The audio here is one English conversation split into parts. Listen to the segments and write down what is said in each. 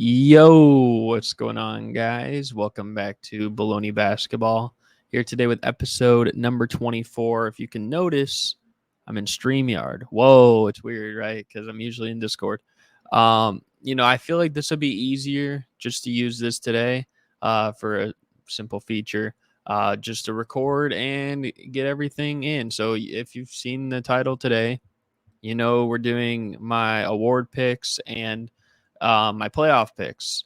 Yo, what's going on, guys? Welcome back to Bullony Basketball. Here today with episode number 24. If you can notice, I'm in StreamYard. Whoa, it's weird, right? Because I'm usually in Discord. I feel like this would be easier just to use this today for a simple feature, just to record and get everything in. So if you've seen the title today, we're doing my award picks and my playoff picks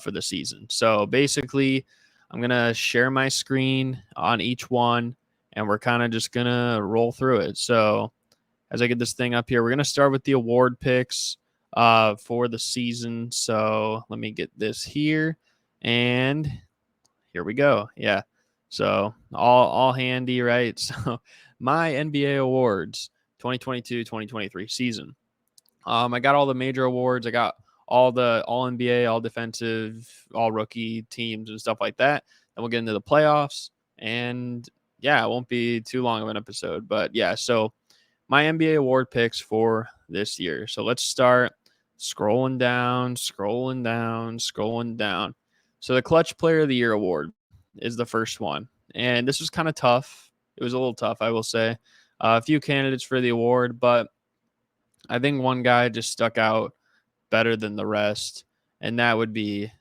for the season. So basically, I'm going to share my screen on each one, and we're kind of just going to roll through it. So as I get this thing up here, we're going to start with the award picks for the season. So let me get this here, and here we go. Yeah. So all handy, right? So my NBA awards 2022-2023 season. I got all the major awards. I got all the all NBA, all defensive, all rookie teams and stuff like that. And we'll get into the playoffs. And yeah, it won't be too long of an episode. But yeah, so my NBA award picks for this year. So let's start scrolling down, scrolling down, scrolling down. So the Clutch Player of the Year award is the first one. And this was kind of tough. It was a little tough, I will say. A few candidates for the award, but I think one guy just stuck out better than the rest, and that would be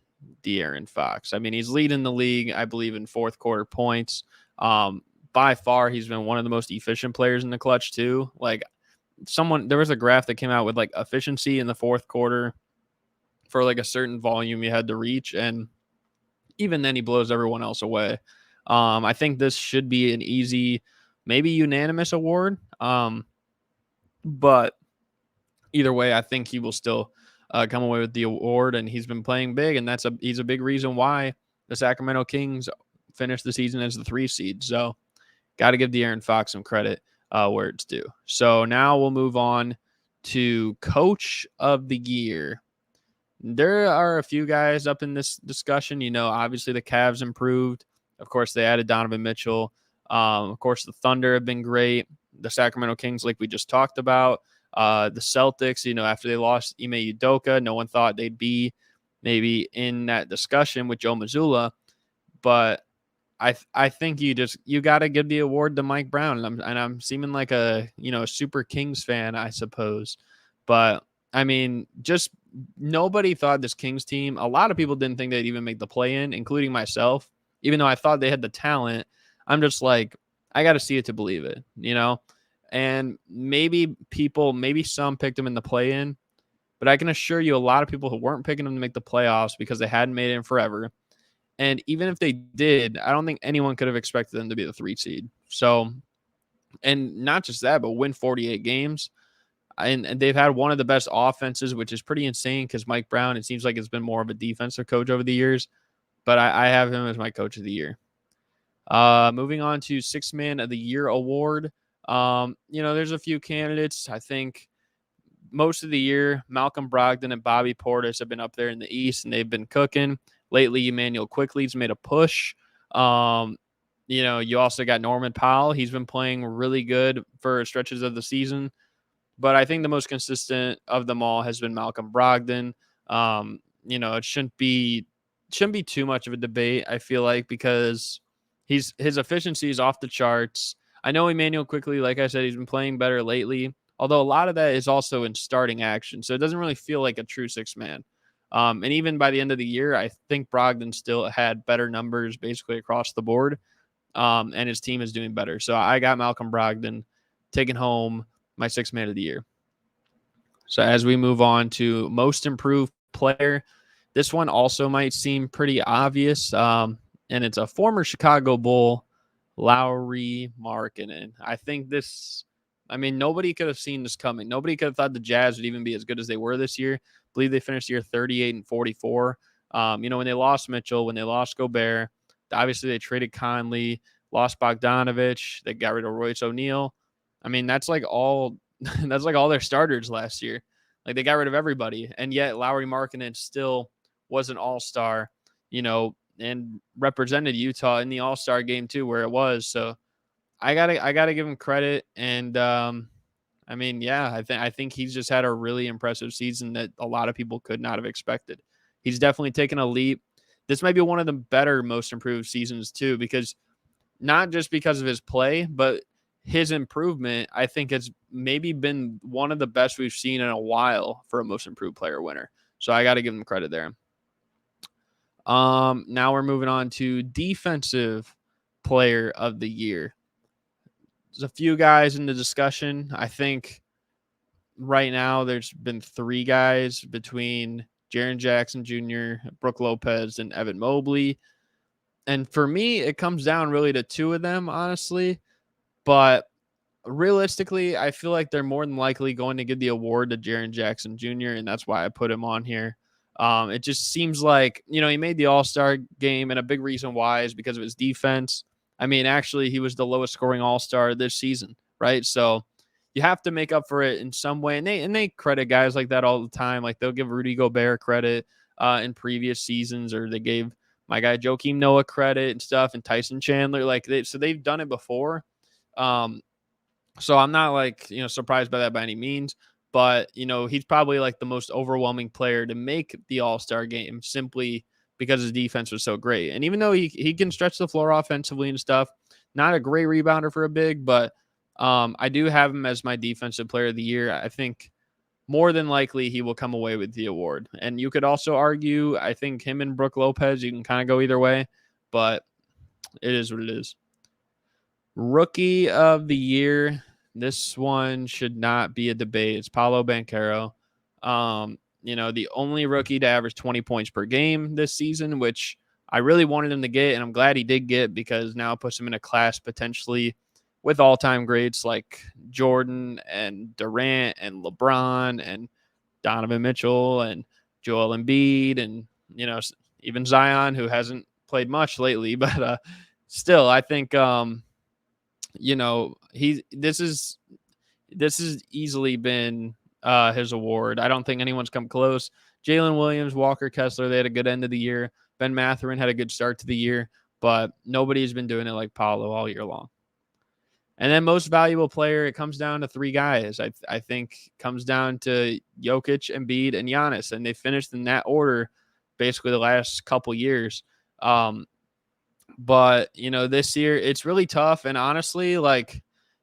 De'Aaron Fox. I mean, he's leading the league, I believe, in fourth quarter points. By far, he's been one of the most efficient players in the clutch, too. There was a graph that came out with like efficiency in the fourth quarter for like a certain volume you had to reach, and even then, he blows everyone else away. I think this should be an easy, maybe unanimous award. But either way, I think he will still come away with the award, and he's been playing big, and he's a big reason why the Sacramento Kings finished the season as the 3 seed. So, got to give De'Aaron Fox some credit where it's due. So now we'll move on to Coach of the Year. There are a few guys up in this discussion. Obviously the Cavs improved. Of course, they added Donovan Mitchell. Of course, the Thunder have been great. The Sacramento Kings, like we just talked about. The Celtics, after they lost Ime Udoka, no one thought they'd be maybe in that discussion with Joe Mazzulla. But I think you got to give the award to Mike Brown. And I'm seeming like a super Kings fan, I suppose. But I mean, just nobody thought this Kings team. A lot of people didn't think they'd even make the play-in, including myself. Even though I thought they had the talent, I'm just like, I got to see it to believe it, And maybe some picked them in the play-in, but I can assure you, a lot of people who weren't picking them to make the playoffs because they hadn't made it in forever. And even if they did, I don't think anyone could have expected them to be the 3 seed. So, and not just that, but win 48 games. And they've had one of the best offenses, which is pretty insane because Mike Brown, it seems like it's been more of a defensive coach over the years. But I have him as my coach of the year. Moving on to Sixth Man of the Year award. There's a few candidates. I think most of the year, Malcolm Brogdon and Bobby Portis have been up there in the East, and they've been cooking. Lately, Emmanuel Quickley's made a push. You also got Norman Powell. He's been playing really good for stretches of the season. But I think the most consistent of them all has been Malcolm Brogdon. It shouldn't be too much of a debate, I feel like, because his efficiency is off the charts. I know Emmanuel Quickley, like I said, he's been playing better lately, although a lot of that is also in starting action. So it doesn't really feel like a true 6-man. And even by the end of the year, I think Brogdon still had better numbers basically across the board. And his team is doing better. So I got Malcolm Brogdon taking home my 6-man of the year. So as we move on to most improved player, this one also might seem pretty obvious. And it's a former Chicago Bull, Lauri Markkanen. I think nobody could have seen this coming. Nobody could have thought the Jazz would even be as good as they were this year. I believe they finished the year 38-44. When they lost Mitchell, when they lost Gobert, obviously they traded Conley, lost Bogdanovich, they got rid of Royce O'Neal. I mean, that's like all their starters last year. Like, they got rid of everybody, and yet Lauri Markkanen still was an all-star, and represented Utah in the all-star game too, where it was. So I gotta give him credit. And I think he's just had a really impressive season that a lot of people could not have expected. He's definitely taken a leap. This might be one of the better most improved seasons too, because not just because of his play, but his improvement, I think has maybe been one of the best we've seen in a while for a most improved player winner. So I got to give him credit there. Now we're moving on to defensive player of the year. There's a few guys in the discussion. I think right now there's been 3 guys between Jaren Jackson Jr., Brook Lopez, and Evan Mobley. And for me, it comes down really to 2 of them, honestly. But realistically, I feel like they're more than likely going to give the award to Jaren Jackson Jr., and that's why I put him on here. It just seems like, he made the All-Star game, and a big reason why is because of his defense. I mean, actually, he was the lowest scoring All-Star this season, right? So you have to make up for it in some way, and they credit guys like that all the time. Like they'll give Rudy Gobert credit in previous seasons, or they gave my guy Joakim Noah credit and stuff, and Tyson Chandler. So they've done it before. So I'm not surprised by that by any means, but he's probably like the most overwhelming player to make the All-Star game simply because his defense was so great. And even though he can stretch the floor offensively and stuff, not a great rebounder for a big, but I do have him as my defensive player of the year. I think more than likely he will come away with the award. And you could also argue, I think him and Brook Lopez, you can kind of go either way, but it is what it is. Rookie of the year. This one should not be a debate. It's Paolo Banchero. The only rookie to average 20 points per game this season, which I really wanted him to get, and I'm glad he did get, because now it puts him in a class potentially with all-time greats like Jordan and Durant and LeBron and Donovan Mitchell and Joel Embiid and, even Zion, who hasn't played much lately, but still, I think this has easily been his award. I don't think anyone's come close. Jalen Williams, Walker Kessler, they had a good end of the year. Ben Mathurin had a good start to the year, but nobody's been doing it like Paolo all year long. And then most valuable player, it comes down to 3 guys. I think comes down to Jokic, Embiid, and Giannis, and they finished in that order basically the last couple years. But, this year it's really tough. And honestly,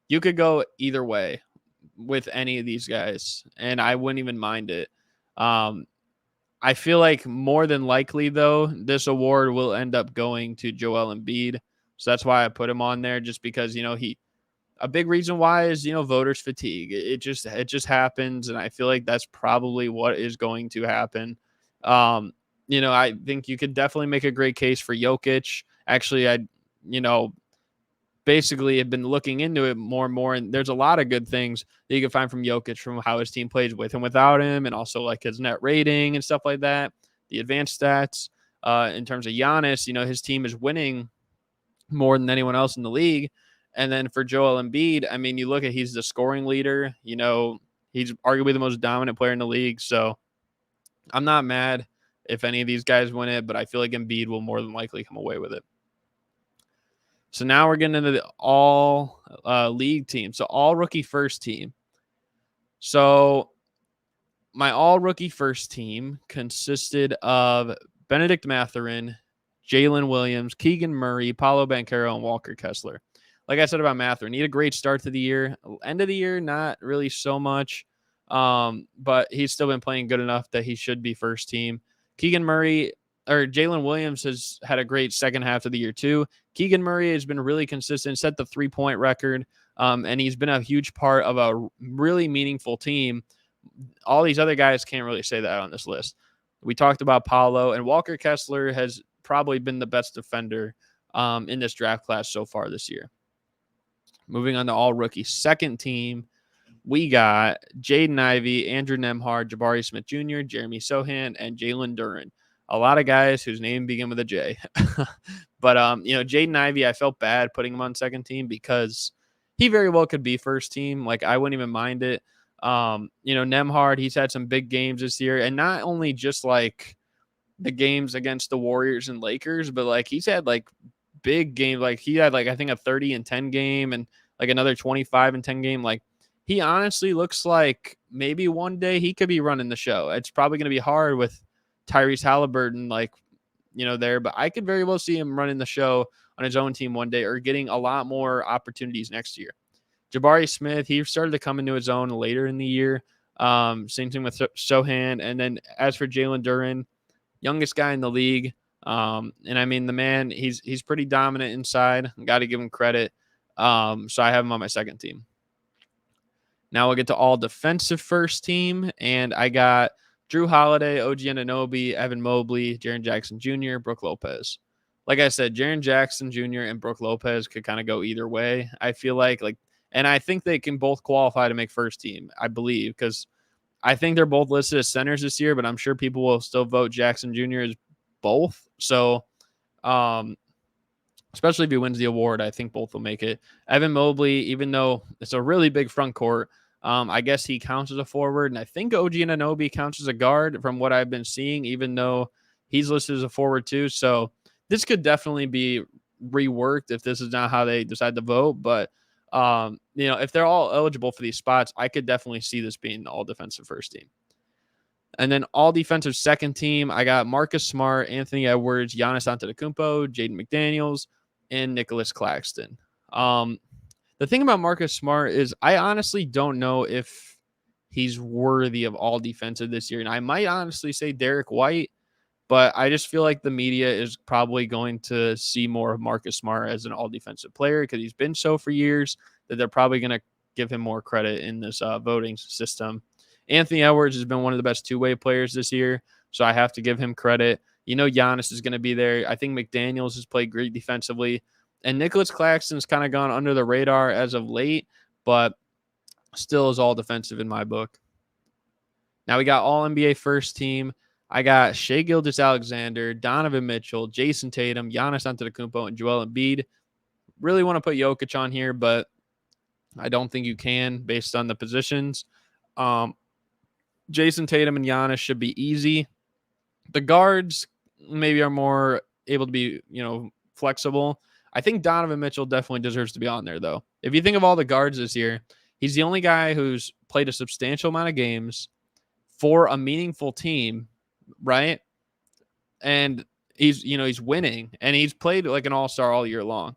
you could go either way with any of these guys, and I wouldn't even mind it. I feel like more than likely, though, this award will end up going to Joel Embiid. So that's why I put him on there, just because, a big reason why is, voters fatigue. It just happens. And I feel like that's probably what is going to happen. I think you could definitely make a great case for Jokic. Actually, I basically have been looking into it more and more, and there's a lot of good things that you can find from Jokic, from how his team plays with and without him, and also like his net rating and stuff like that, the advanced stats. In terms of Giannis, his team is winning more than anyone else in the league. And then for Joel Embiid, I mean, you look at, he's the scoring leader, he's arguably the most dominant player in the league. So I'm not mad if any of these guys win it, but I feel like Embiid will more than likely come away with it. So now we're getting into the all league team. So all rookie first team. So my all rookie first team consisted of Benedict Mathurin, Jalen Williams, Keegan Murray, Paolo Banchero, and Walker Kessler. Like I said about Mathurin, he had a great start to the year. End of the year, not really so much. But he's still been playing good enough that he should be first team. Jalen Williams has had a great second half of the year too. Keegan Murray has been really consistent, set the 3-point record, and he's been a huge part of a really meaningful team. All these other guys can't really say that on this list. We talked about Paolo, and Walker Kessler has probably been the best defender in this draft class so far this year. Moving on to all rookie second team, we got Jaden Ivey, Andrew Nembhard, Jabari Smith Jr., Jeremy Sohan, and Jalen Duren. A lot of guys whose name begin with a J. But, Jaden Ivey, I felt bad putting him on second team because he very well could be first team. Like, I wouldn't even mind it. Nembhard, he's had some big games this year. And not only just, like, the games against the Warriors and Lakers, but, like, he's had, like, big games. Like, he had, like, I think a 30-10 game and, like, another 25-10 game. Like, he honestly looks like maybe one day he could be running the show. It's probably going to be hard with Tyrese Halliburton, like, there, but I could very well see him running the show on his own team one day or getting a lot more opportunities next year. Jabari Smith, he started to come into his own later in the year. Same thing with Sohan. And then as for Jalen Duren, youngest guy in the league. And I mean, the man, he's pretty dominant inside. Got to give him credit. So I have him on my second team. Now we'll get to all defensive first team. And I got Drew Holiday, OG Anunoby, Evan Mobley, Jaren Jackson Jr., Brook Lopez. Like I said, Jaren Jackson Jr. and Brook Lopez could kind of go either way. I feel like, and I think they can both qualify to make first team, I believe, because I think they're both listed as centers this year, but I'm sure people will still vote Jackson Jr. as both. So, especially if he wins the award, I think both will make it. Evan Mobley, even though it's a really big front court, I guess he counts as a forward, and I think OG Anunoby counts as a guard from what I've been seeing, even though he's listed as a forward too. So this could definitely be reworked if this is not how they decide to vote. But if they're all eligible for these spots, I could definitely see this being all defensive first team. And then all defensive second team, I got Marcus Smart, Anthony Edwards, Giannis Antetokounmpo, Jaden McDaniels, and Nicholas Claxton. The thing about Marcus Smart is I honestly don't know if he's worthy of all defensive this year. And I might honestly say Derek White, but I just feel like the media is probably going to see more of Marcus Smart as an all defensive player because he's been so for years that they're probably going to give him more credit in this voting system. Anthony Edwards has been one of the best two-way players this year, so I have to give him credit. Giannis is going to be there. I think McDaniels has played great defensively. And Nicholas Claxton's kind of gone under the radar as of late, but still is all defensive in my book. Now we got all NBA first team. I got Shai Gilgeous-Alexander, Donovan Mitchell, Jason Tatum, Giannis Antetokounmpo, and Joel Embiid. Really want to put Jokic on here, but I don't think you can based on the positions. Jason Tatum and Giannis should be easy. The guards maybe are more able to be, flexible. I think Donovan Mitchell definitely deserves to be on there, though. If you think of all the guards this year, he's the only guy who's played a substantial amount of games for a meaningful team, right? And he's winning, and he's played like an all-star all year long.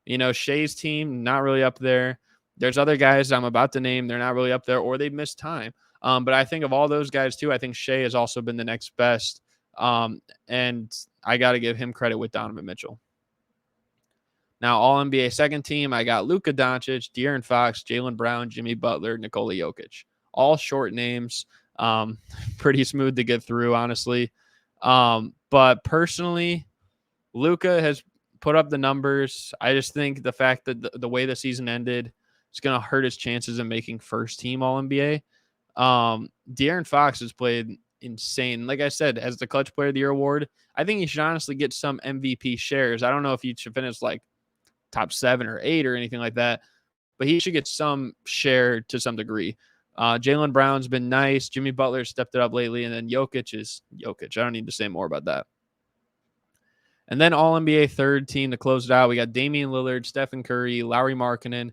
Shai's team, not really up there. There's other guys I'm about to name, they're not really up there, or they've missed time. But I think of all those guys, too, I think Shai has also been the next best. And I got to give him credit with Donovan Mitchell. Now, all NBA second team, I got Luka Doncic, De'Aaron Fox, Jaylen Brown, Jimmy Butler, Nikola Jokic. All short names. Pretty smooth to get through, honestly. But personally, Luka has put up the numbers. I just think the fact that the way the season ended is going to hurt his chances of making first team All-NBA. De'Aaron Fox has played insane. Like I said, as the Clutch Player of the Year award, I think he should honestly get some MVP shares. I don't know if he should finish like top 7 or 8 or anything like that, but he should get some share to some degree. Jaylen Brown's been nice. Jimmy Butler stepped it up lately, and then Jokic is Jokic. I don't need to say more about that. And then All-NBA third team to close it out, we got Damian Lillard, Stephen Curry, Lauri Markkanen,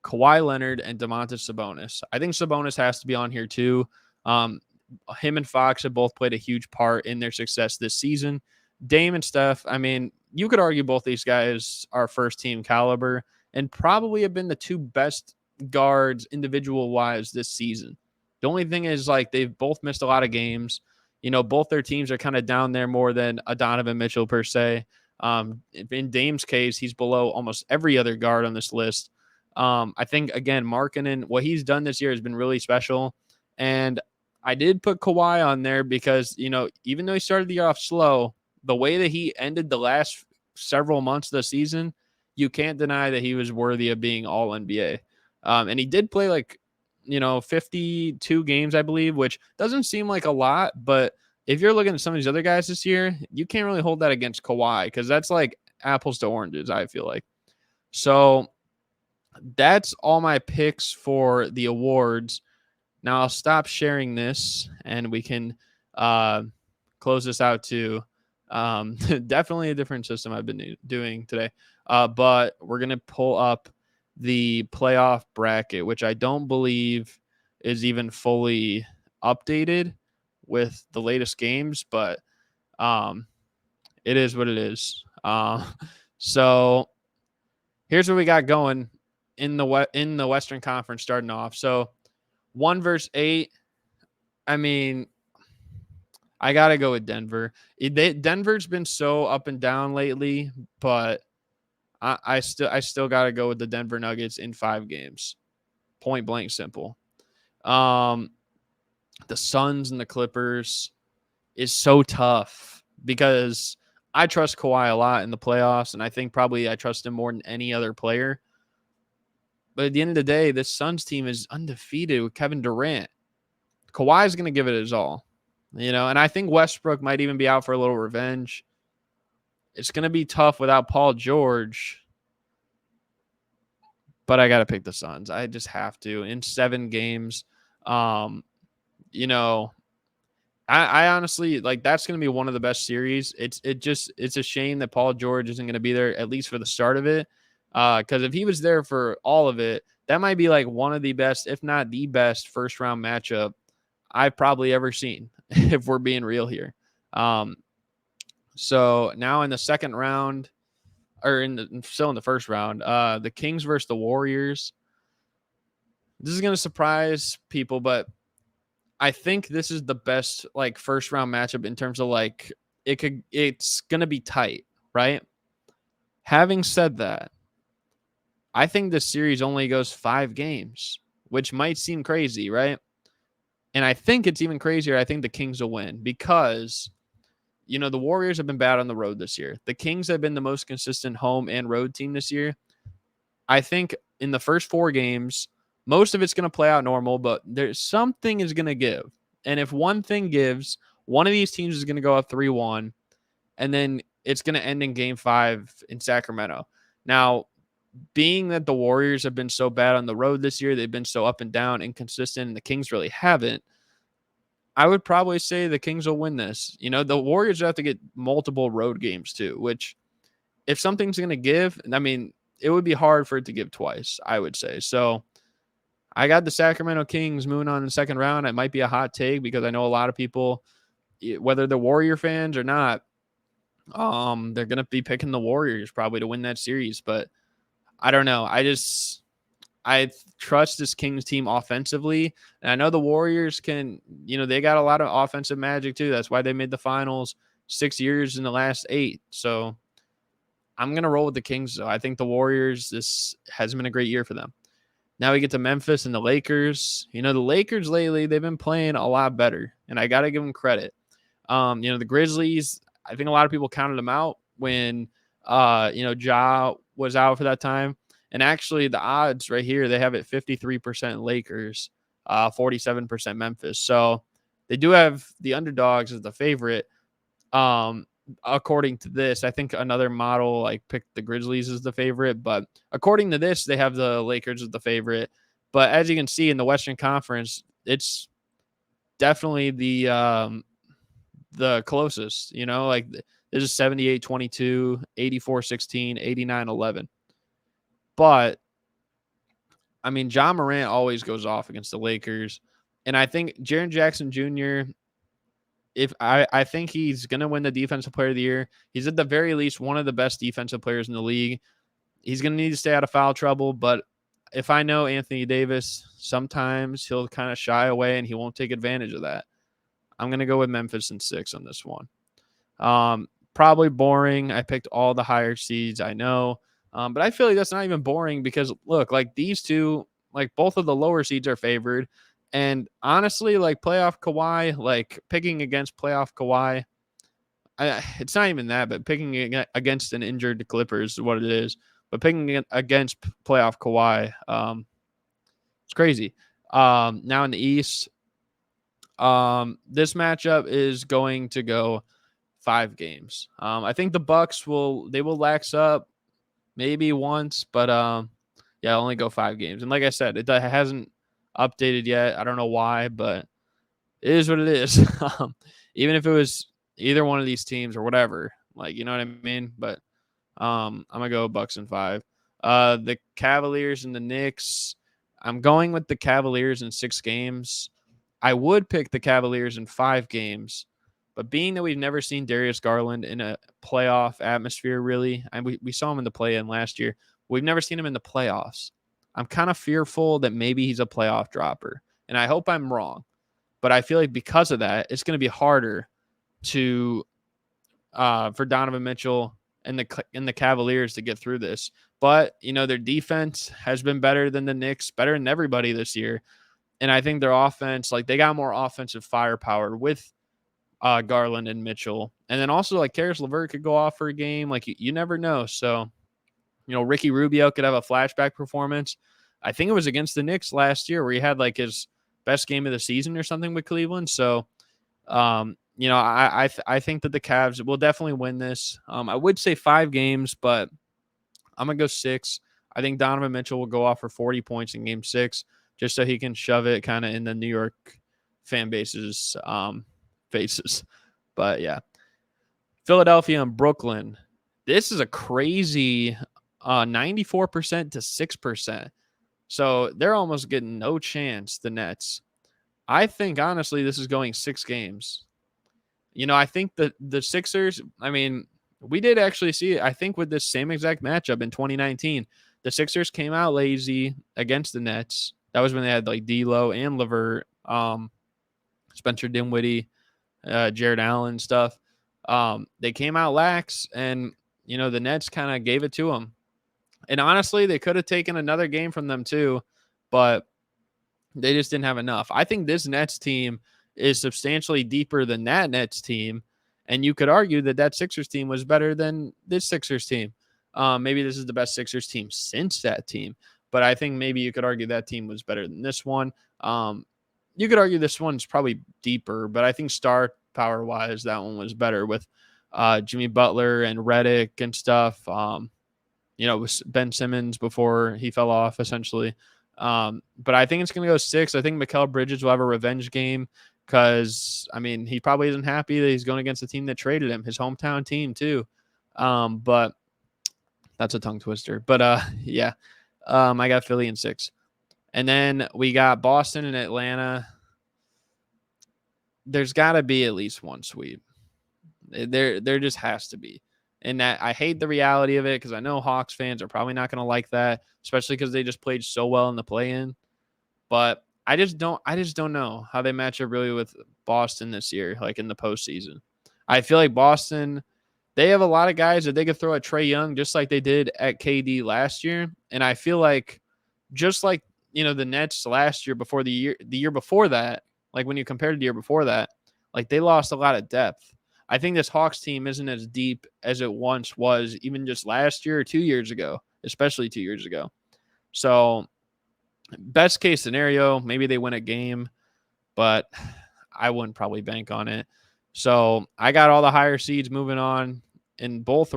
Kawhi Leonard, and Domantas Sabonis. I think Sabonis has to be on here too. Him and Fox have both played a huge part in their success this season. Dame and Steph, I mean, you could argue both these guys are first team caliber and probably have been the two best guards individual-wise this season. The only thing is, they've both missed a lot of games. Both their teams are kind of down there more than a Donovan Mitchell per se. In Dame's case, he's below almost every other guard on this list. I think, again, Markkanen, what he's done this year has been really special. And I did put Kawhi on there because, even though he started the year off slow, the way that he ended the last several months of the season, you can't deny that he was worthy of being all NBA. And he did play 52 games, I believe, which doesn't seem like a lot, but if you're looking at some of these other guys this year, you can't really hold that against Kawhi because that's like apples to oranges, I feel like. So that's all my picks for the awards. Now I'll stop sharing this and we can close this out too. Definitely a different system I've been doing today. But we're going to pull up the playoff bracket, which I don't believe is even fully updated with the latest games, but It is what it is. So here's what we got going in the Western Conference starting off. So 1 versus 8. I mean, I gotta go with Denver. Denver's been so up and down lately, but I still gotta go with the Denver Nuggets in 5 games. Point blank simple. The Suns and the Clippers is so tough because I trust Kawhi a lot in the playoffs, and I think probably I trust him more than any other player. But at the end of the day, this Suns team is undefeated with Kevin Durant. Kawhi is going to give it his all, and I think Westbrook might even be out for a little revenge. It's going to be tough without Paul George, but I got to pick the Suns. I just have to in 7 games. I honestly that's going to be one of the best series. It's a shame that Paul George isn't going to be there at least for the start of it. Because if he was there for all of it, that might be like one of the best, if not the best, first round matchup I've probably ever seen, if we're being real here. So now in the second round, or still in the first round, the Kings versus the Warriors. This is going to surprise people, but I think this is the best first round matchup in terms of it's going to be tight, right? Having said that, I think this series only goes 5 games, which might seem crazy, right? And I think it's even crazier. I think the Kings will win because, the Warriors have been bad on the road this year. The Kings have been the most consistent home and road team this year. I think in the first 4 games, most of it's going to play out normal, but there's something is going to give. And if one thing gives, one of these teams is going to go up 3-1, and then it's going to end in game 5 in Sacramento. Now, being that the Warriors have been so bad on the road this year, they've been so up and down, inconsistent, and the Kings really haven't, I would probably say the Kings will win this. The Warriors have to get multiple road games too, which if something's going to give, I mean, it would be hard for it to give twice, I would say. So I got the Sacramento Kings moving on in the second round. It might be a hot take because I know a lot of people, whether they're Warrior fans or not, they're going to be picking the Warriors probably to win that series. But I don't know. I trust this Kings team offensively. And I know the Warriors can, they got a lot of offensive magic too. That's why they made the finals 6 years in the last 8. So I'm going to roll with the Kings, though. I think the Warriors, this hasn't been a great year for them. Now we get to Memphis and the Lakers. The Lakers lately, they've been playing a lot better, and I got to give them credit. The Grizzlies, I think a lot of people counted them out when, Ja was out for that time. And actually, the odds right here, they have it 53% Lakers, 47% Memphis. So they do have the underdogs as the favorite. According to this, I think another model picked the Grizzlies as the favorite, but according to this, they have the Lakers as the favorite. But as you can see in the Western Conference, it's definitely the closest. This is 78-22, 84-16, 89-11. But I mean, Ja Morant always goes off against the Lakers, and I think Jaren Jackson Jr. I think he's going to win the Defensive Player of the Year. He's at the very least one of the best defensive players in the league. He's going to need to stay out of foul trouble, but if I know Anthony Davis, sometimes he'll kind of shy away and he won't take advantage of that. I'm going to go with Memphis in 6 on this one. Probably boring. I picked all the higher seeds, I know. But I feel like that's not even boring because, look, these two, both of the lower seeds are favored. And honestly, playoff Kawhi, picking against playoff Kawhi, it's not even that, but picking against an injured Clippers is what it is. But picking against playoff Kawhi, it's crazy. Now in the East, this matchup is going to go 5 games. I think the Bucks will lax up maybe once, but only go 5 games. And like I said, it hasn't updated yet. I don't know why, but it is what it is. Even if it was either one of these teams or whatever, you know what I mean? But I'm gonna go Bucks in 5. The Cavaliers and the Knicks. I'm going with the Cavaliers in 6 games. I would pick the Cavaliers in 5 games, But being that we've never seen Darius Garland in a playoff atmosphere, really, and we saw him in the play-in last year, we've never seen him in the playoffs. I'm kind of fearful that maybe he's a playoff dropper, and I hope I'm wrong. But I feel like because of that, it's going to be harder to for Donovan Mitchell and the Cavaliers to get through this. But their defense has been better than the Knicks, better than everybody this year, and I think their offense, like they got more offensive firepower with Garland and Mitchell, and then also like Karis LeVert could go off for a game. Like you never know. So Ricky Rubio could have a flashback performance. I think it was against the Knicks last year where he had like his best game of the season or something with Cleveland. So, I think that the Cavs will definitely win this. I would say 5 games, but I'm going to go 6. I think Donovan Mitchell will go off for 40 points in game 6 just so he can shove it kind of in the New York fan base's faces. But yeah, Philadelphia and Brooklyn. This is a crazy 94% to 6%. So they're almost getting no chance, the Nets. I think, honestly, this is going 6 games. I think the Sixers, I mean, we did actually see it. I think with this same exact matchup in 2019, the Sixers came out lazy against the Nets. That was when they had like D'Lo and LeVert, Spencer Dinwiddie, Jared Allen stuff. They came out lax, and the Nets kind of gave it to them. And honestly, they could have taken another game from them too, but they just didn't have enough. I think this Nets team is substantially deeper than that Nets team, and you could argue that Sixers team was better than this Sixers team. Maybe this is the best Sixers team since that team, but I think maybe you could argue that team was better than this one. You could argue this one's probably deeper, but I think star power wise, that one was better with Jimmy Butler and Redick and stuff. With Ben Simmons before he fell off essentially. But I think it's going to go 6. I think Mikal Bridges will have a revenge game because, I mean, he probably isn't happy that he's going against the team that traded him, his hometown team too. But that's a tongue twister. But yeah, I got Philly in 6. And then we got Boston and Atlanta. There's got to be at least one sweep. There just has to be. And that I hate the reality of it because I know Hawks fans are probably not going to like that, especially because they just played so well in the play-in. But I just don't know how they match up really with Boston this year, like in the postseason. I feel like Boston, they have a lot of guys that they could throw at Trae Young just like they did at KD last year. And I feel like just like, the Nets last year before the year before that, like when you compared to the year before that, like they lost a lot of depth. I think this Hawks team isn't as deep as it once was, even just last year or 2 years ago, especially 2 years ago. So best case scenario, maybe they win a game, but I wouldn't probably bank on it. So I got all the higher seeds moving on in both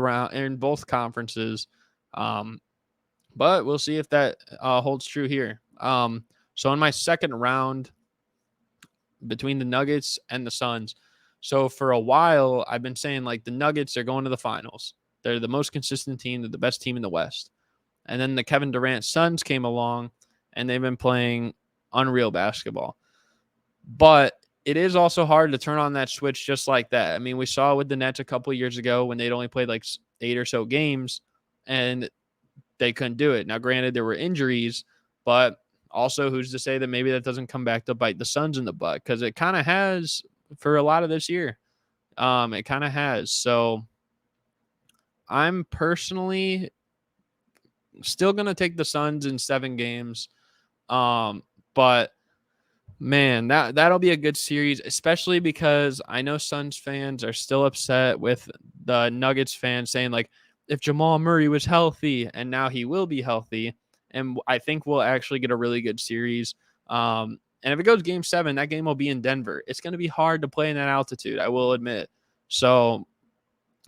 conferences. But we'll see if that holds true here. So in my second round between the Nuggets and the Suns, so for a while, I've been saying like the Nuggets are going to the finals. They're the most consistent team. They're the best team in the West. And then the Kevin Durant Suns came along, and they've been playing unreal basketball. But it is also hard to turn on that switch just like that. I mean, we saw with the Nets a couple of years ago when they'd only played like 8 or so games, and they couldn't do it. Now, granted, there were injuries, but also who's to say that maybe that doesn't come back to bite the Suns in the butt, because it kind of has for a lot of this year. It kind of has. So I'm personally still going to take the Suns in 7 games. But man, that'll be a good series, especially because I know Suns fans are still upset with the Nuggets fans saying like, if Jamal Murray was healthy, and now he will be healthy, and I think we'll actually get a really good series. And if it goes game 7, that game will be in Denver. It's going to be hard to play in that altitude, I will admit. So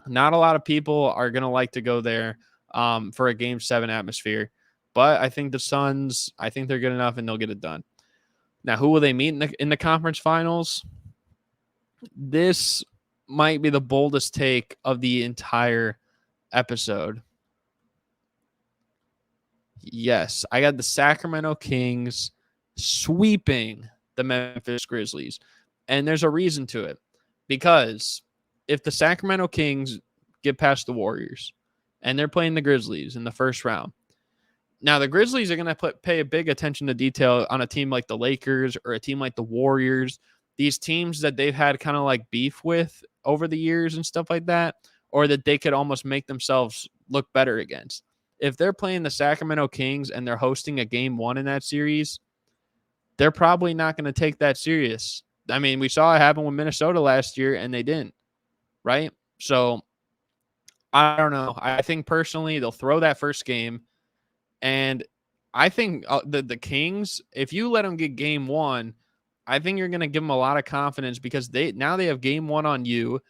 not a lot of people are going to like to go there for a game 7 atmosphere. But I think the Suns, I think they're good enough and they'll get it done. Now, who will they meet in the conference finals? This might be the boldest take of the entire episode. Yes, I got the Sacramento Kings sweeping the Memphis Grizzlies. And there's a reason to it. Because if the Sacramento Kings get past the Warriors and they're playing the Grizzlies in the first round, now the Grizzlies are going to pay a big attention to detail on a team like the Lakers or a team like the Warriors, these teams that they've had kind of like beef with over the years and stuff like that, or that they could almost make themselves look better against. If they're playing the Sacramento Kings and they're hosting a game one in that series, they're probably not going to take that serious. I mean, we saw it happen with Minnesota last year and they didn't, right? So I don't know. I think personally they'll throw that first game. And I think the Kings, if you let them get game one, I think you're going to give them a lot of confidence because they have game one on you,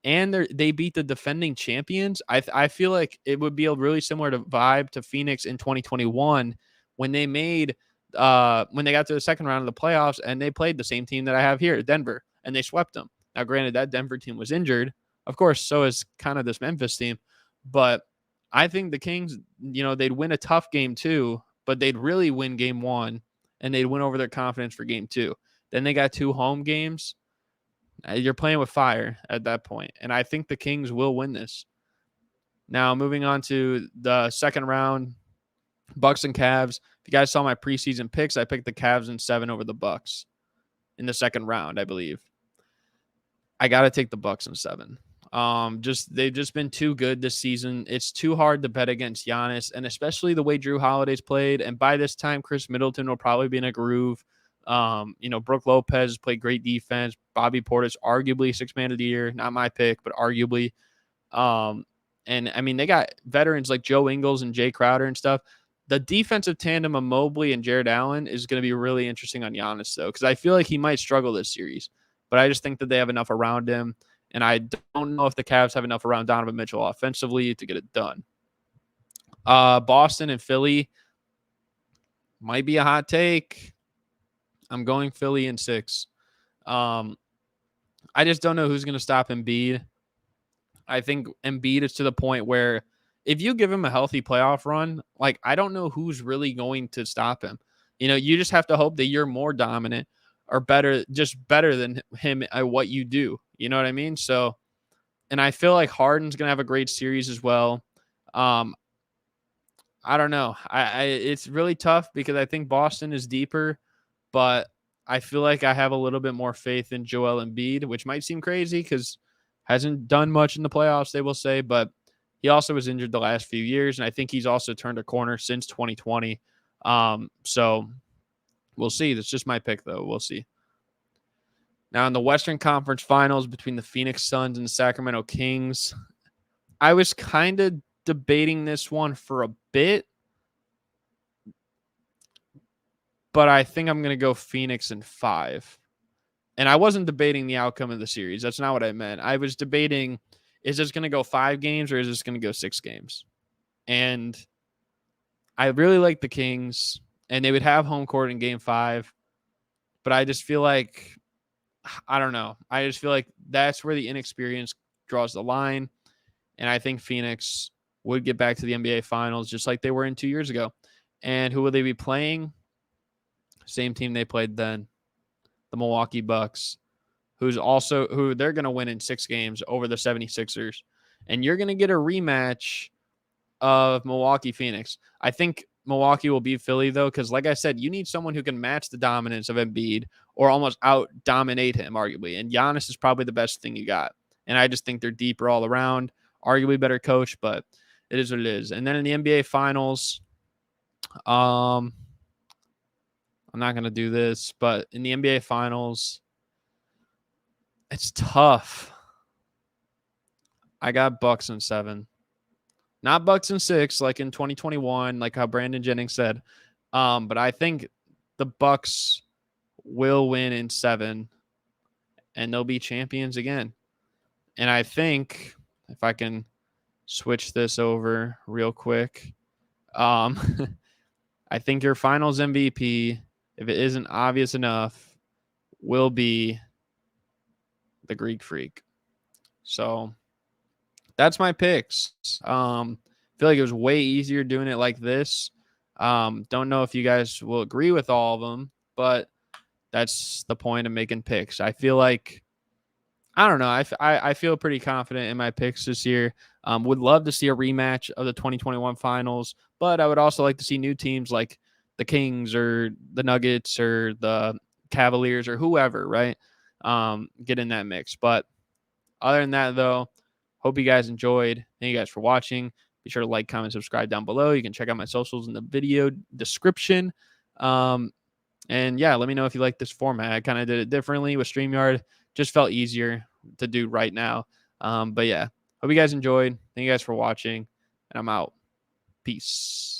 and they beat the defending champions. I feel like it would be a really similar to vibe to Phoenix in 2021 when they when they got to the second round of the playoffs and they played the same team that I have here, Denver, and they swept them. Now, granted, that Denver team was injured, of course. So is kind of this Memphis team, but I think the Kings, they'd win a tough game too, but they'd really win game one and they'd win over their confidence for game two. Then they got 2 home games. You're playing with fire at that point. And I think the Kings will win this. Now, moving on to the second round, Bucks and Cavs. If you guys saw my preseason picks, I picked the Cavs in 7 over the Bucks in the second round, I believe. I got to take the Bucks in 7. They've just been too good this season. It's too hard to bet against Giannis, and especially the way Drew Holiday's played. And by this time, Chris Middleton will probably be in a groove. Brook Lopez played great defense. Bobby Portis, arguably 6 man of the year, not my pick, but arguably. And I mean, they got veterans like Joe Ingles and Jay Crowder and stuff. The defensive tandem of Mobley and Jared Allen is going to be really interesting on Giannis, though, because I feel like he might struggle this series. But I just think that they have enough around him. And I don't know if the Cavs have enough around Donovan Mitchell offensively to get it done. Boston and Philly might be a hot take. I'm going Philly in 6. I just don't know who's going to stop Embiid. I think Embiid is to the point where if you give him a healthy playoff run, like I don't know who's really going to stop him. You just have to hope that you're more dominant or better than him at what you do. You know what I mean? So, and I feel like Harden's going to have a great series as well. I don't know. It's really tough because I think Boston is deeper, but I feel like I have a little bit more faith in Joel Embiid, which might seem crazy because hasn't done much in the playoffs, they will say, but he also was injured the last few years, and I think he's also turned a corner since 2020. So we'll see. That's just my pick, though. We'll see. Now, in the Western Conference Finals between the Phoenix Suns and the Sacramento Kings, I was kind of debating this one for a bit, but I think I'm going to go Phoenix in 5. And I wasn't debating the outcome of the series. That's not what I meant. I was debating, is this going to go 5 games or is this going to go 6 games? And I really like the Kings, and they would have home court in game 5. But I just feel like, I don't know. I just feel like that's where the inexperience draws the line. And I think Phoenix would get back to the NBA Finals just like they were in 2 years ago. And who will they be playing? Same team they played then, the Milwaukee Bucks, who they're going to win in 6 games over the 76ers. And you're going to get a rematch of Milwaukee Phoenix. I think Milwaukee will beat Philly, though, because like I said, you need someone who can match the dominance of Embiid or almost out-dominate him, arguably. And Giannis is probably the best thing you got. And I just think they're deeper all around, arguably better coach, but it is what it is. And then in the NBA Finals, I'm not going to do this, but in the NBA Finals, it's tough. I got Bucks in 7. Not Bucks in 6, like in 2021, like how Brandon Jennings said. But I think the Bucks will win in 7, and they'll be champions again. And I think, if I can switch this over real quick, I think your Finals MVP, if it isn't obvious enough, will be the Greek Freak. So that's my picks. I feel like it was way easier doing it like this. Don't know if you guys will agree with all of them, but that's the point of making picks. I feel like I don't know. I feel pretty confident in my picks this year. Would love to see a rematch of the 2021 finals, but I would also like to see new teams like the Kings or the Nuggets or the Cavaliers or whoever, right? Get in that mix. But other than that, though, hope you guys enjoyed. Thank you guys for watching. Be sure to like, comment, subscribe down below. You can check out my socials in the video description. And yeah, let me know if you like this format. I kind of did it differently with StreamYard. Just felt easier to do right now. But yeah, hope you guys enjoyed. Thank you guys for watching, and I'm out. Peace.